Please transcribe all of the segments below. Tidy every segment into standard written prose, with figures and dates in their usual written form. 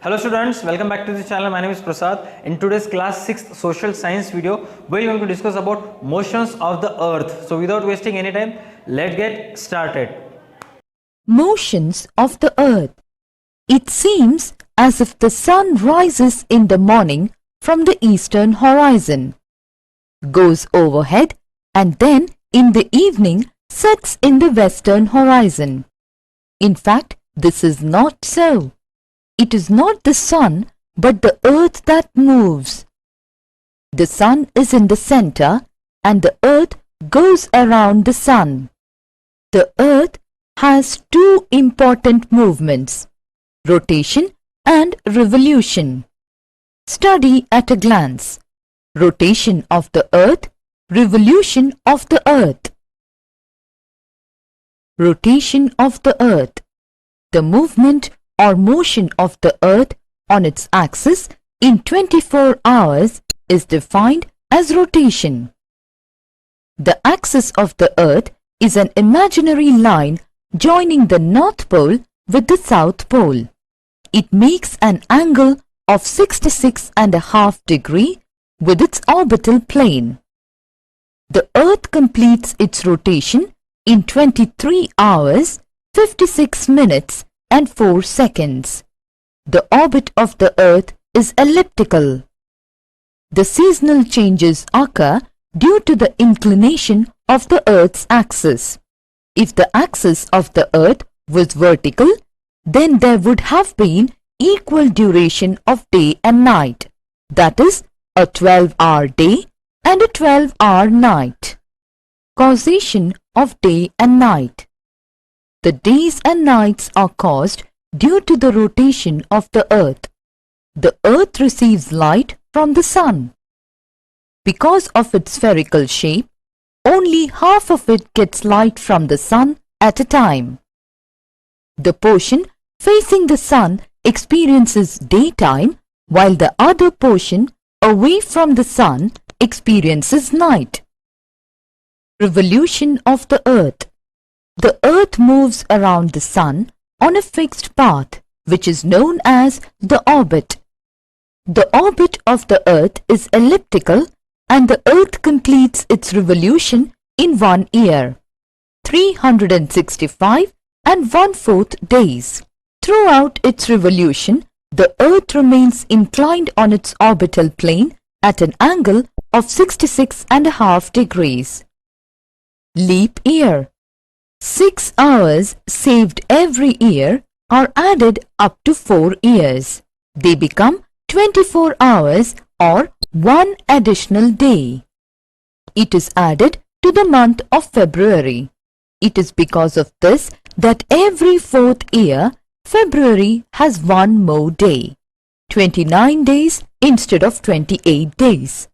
Hello students, welcome back to the channel. My name is Prasad. In today's class 6th social science video, we are going to discuss about motions of the earth. So without wasting any time, let's get started. Motions of the earth. It seems as if the sun rises in the morning from the eastern horizon, goes overhead, and then in the evening sets in the western horizon. In fact, this is not so. It is not the sun but the earth that moves. The sun is in the center and the earth goes around the sun. The earth has two important movements, rotation and revolution. Study at a glance. Rotation of the earth, revolution of the earth. Rotation of the earth. The movement or motion of the earth on its axis in 24 hours is defined as rotation. The axis of the earth is an imaginary line joining the North Pole with the South Pole. It makes an angle of 66.5 degrees with its orbital plane. The earth completes its rotation in 23 hours, 56 minutes and 4 seconds. The orbit of the earth is elliptical. The seasonal changes occur due to the inclination of the earth's axis. If the axis of the earth was vertical, then there would have been equal duration of day and night, that is, a 12-hour day and a 12-hour night. Causation of day and night. The days and nights are caused due to the rotation of the earth. The earth receives light from the sun. Because of its spherical shape, only half of it gets light from the sun at a time. The portion facing the sun experiences daytime, while the other portion away from the sun experiences night. Revolution of the earth. The earth moves around the sun on a fixed path, which is known as the orbit. The orbit of the earth is elliptical and the earth completes its revolution in 1 year, 365 1/4 days. Throughout its revolution, the earth remains inclined on its orbital plane at an angle of 66.5 degrees. Leap year. 6 hours saved every year are added up to 4 years. They become 24 hours or 1 additional day. It is added to the month of February. It is because of this that every 4th year, February has 1 more day, 29 days instead of 28 days.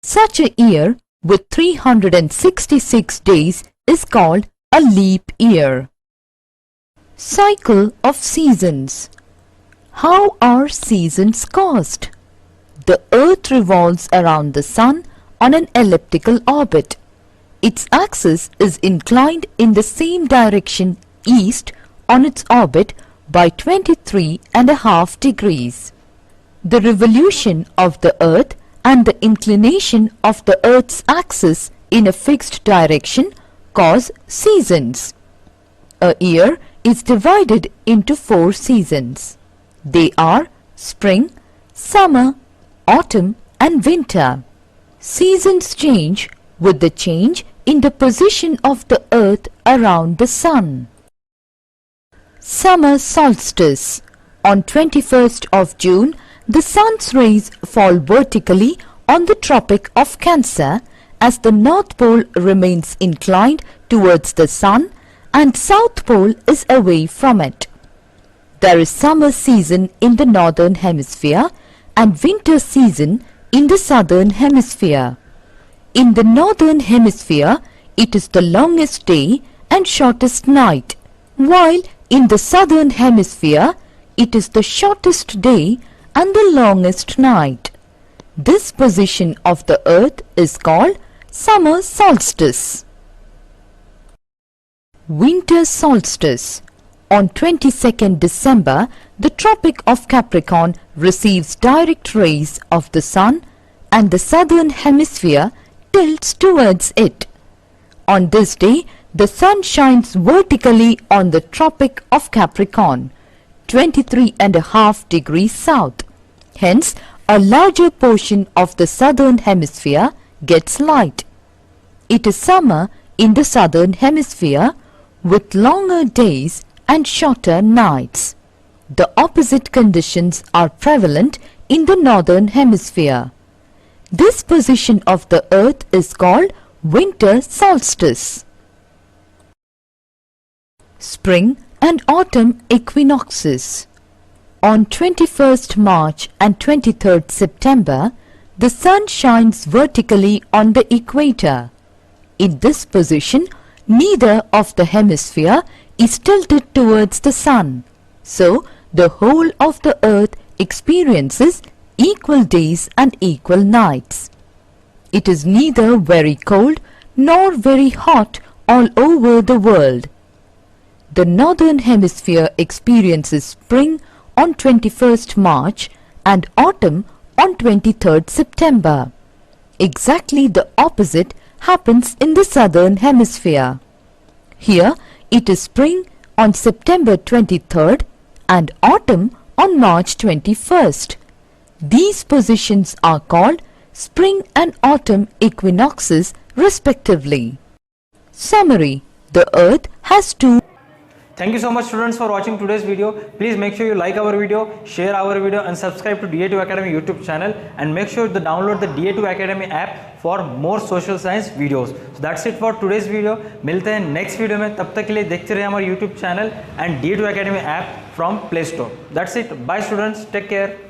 Such a year with 366 days is called a leap year. Cycle of seasons. How are seasons caused? The earth revolves around the sun on an elliptical orbit. Its axis is inclined in the same direction east on its orbit by 23.5 degrees. The revolution of the earth and the inclination of the earth's axis in a fixed direction cause seasons. A year is divided into 4 seasons. They are spring, summer, autumn and winter. Seasons change with the change in the position of the earth around the sun. Summer solstice. On 21st of June, the sun's rays fall vertically on the Tropic of Cancer as the North Pole remains inclined towards the sun and South Pole is away from it. There is summer season in the Northern Hemisphere and winter season in the Southern Hemisphere. In the Northern Hemisphere, it is the longest day and shortest night, while in the Southern Hemisphere, it is the shortest day and the longest night. This position of the earth is called summer solstice. Winter solstice. On 22nd December, the Tropic of Capricorn receives direct rays of the Sun and the southern hemisphere tilts towards it. On this day, the Sun shines vertically on the Tropic of Capricorn, 23.5 degrees south. Hence, a larger portion of the southern hemisphere gets light. It is summer in the southern hemisphere with longer days and shorter nights. The opposite conditions are prevalent in the northern hemisphere. This position of the earth is called winter solstice. Spring and autumn equinoxes. On 21st March and 23rd September, the Sun shines vertically on the equator. In this position, neither of the hemisphere is tilted towards the Sun, so the whole of the earth experiences equal days and equal nights. It is neither very cold nor very hot all over the world. The northern hemisphere experiences spring on 21st March and autumn on 23rd September. Exactly the opposite happens in the southern hemisphere. Here it is spring on September 23rd and autumn on March 21st. These positions are called spring and autumn equinoxes respectively. Summary: the earth has two. Thank you so much students for watching today's video. Please make sure you like our video, share our video and subscribe to da2 Academy YouTube channel, and make sure to download the da2 Academy app for more social science videos. So that's it for today's video. मिलते हैं next video में, तब तक के लिए देखते रहिए हमारे YouTube channel and da2 Academy app from Play Store. That's it. Bye students. Take care.